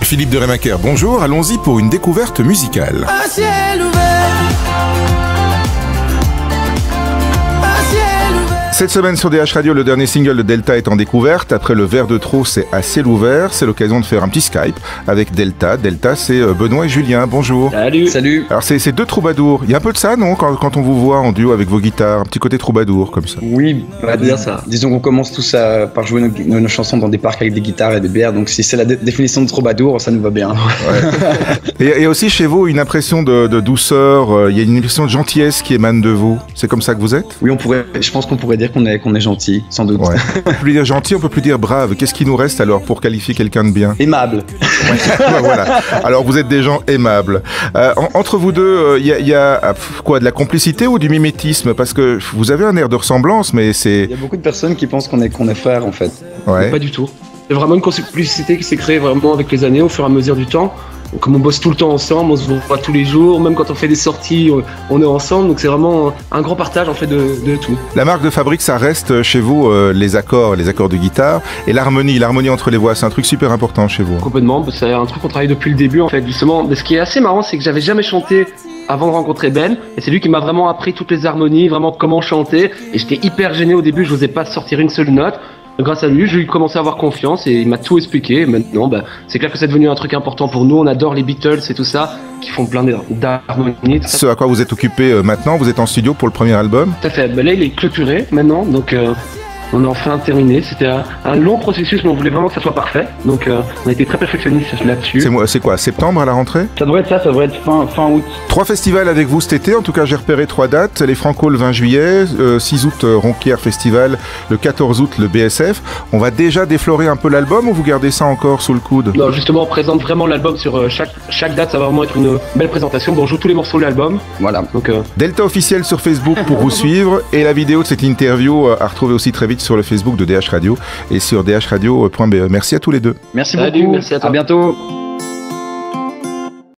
Philippe de Rémaker, bonjour, allons-y pour une découverte musicale. Un ciel ouvert. Cette semaine sur DH Radio, le dernier single de Delta est en découverte. Après le verre de trop, c'est à ciel ouvert. C'est l'occasion de faire un petit Skype avec Delta. Delta, c'est Benoît et Julien. Bonjour. Salut. Alors, c'est deux troubadours. Il y a un peu de ça, non, quand on vous voit en duo avec vos guitares, un petit côté troubadour comme ça. Oui, on va dire ça. Disons qu'on commence tous par jouer nos chansons dans des parcs avec des guitares et des bières. Donc si c'est la définition de troubadour, ça nous va bien. Ouais. et aussi chez vous, une impression de douceur. Il y a une impression de gentillesse qui émane de vous. C'est comme ça que vous êtes? Oui, je pense qu'on pourrait dire qu'on est gentil, sans doute. Ouais. On peut plus dire gentil, on peut plus dire brave. Qu'est-ce qui nous reste alors pour qualifier quelqu'un de bien? Aimable. Ouais, voilà. Alors vous êtes des gens aimables. Entre vous deux, il y a quoi, de la complicité ou du mimétisme? Parce que vous avez un air de ressemblance, mais c'est... Il y a beaucoup de personnes qui pensent qu'on est frères en fait. Ouais. Pas du tout. C'est vraiment une complicité qui s'est créée vraiment avec les années, au fur et à mesure du temps. Comme on bosse tout le temps ensemble, on se voit tous les jours, même quand on fait des sorties, on est ensemble, donc c'est vraiment un grand partage en fait de tout. La marque de fabrique, ça reste chez vous les accords de guitare et l'harmonie entre les voix, c'est un truc super important chez vous. Complètement, c'est un truc qu'on travaille depuis le début en fait, justement. Mais ce qui est assez marrant, c'est que j'avais jamais chanté avant de rencontrer Ben, et c'est lui qui m'a vraiment appris toutes les harmonies, vraiment comment chanter, et j'étais hyper gêné au début, je n'osais pas sortir une seule note. Grâce à lui, j'ai commencé à avoir confiance et il m'a tout expliqué. Et maintenant, c'est clair que c'est devenu un truc important pour nous. On adore les Beatles et tout ça, qui font plein d'harmonies. Ce à quoi vous êtes occupé maintenant, vous êtes en studio pour le premier album? Tout à fait. Là, il est clôturé maintenant, donc on a enfin terminé. C'était un long processus, mais on voulait vraiment que ça soit parfait. Donc on a été très perfectionniste là-dessus. C'est quoi, septembre à la rentrée? Ça devrait être fin août. 3 festivals avec vous cet été, en tout cas j'ai repéré 3 dates. Les Franco le 20 juillet, 6 août Ronquière Festival, le 14 août le BSF. On va déjà déflorer un peu l'album ou vous gardez ça encore sous le coude? Non, justement, on présente vraiment l'album sur chaque date. Ça va vraiment être une belle présentation. Bon, on joue tous les morceaux de l'album. Voilà. Donc, Delta officiel sur Facebook pour vous suivre, et la vidéo de cette interview à retrouver aussi très vite sur le Facebook de DH Radio et sur dhradio.be. Merci à tous les deux. Merci Salut, beaucoup. merci à toi. À bientôt.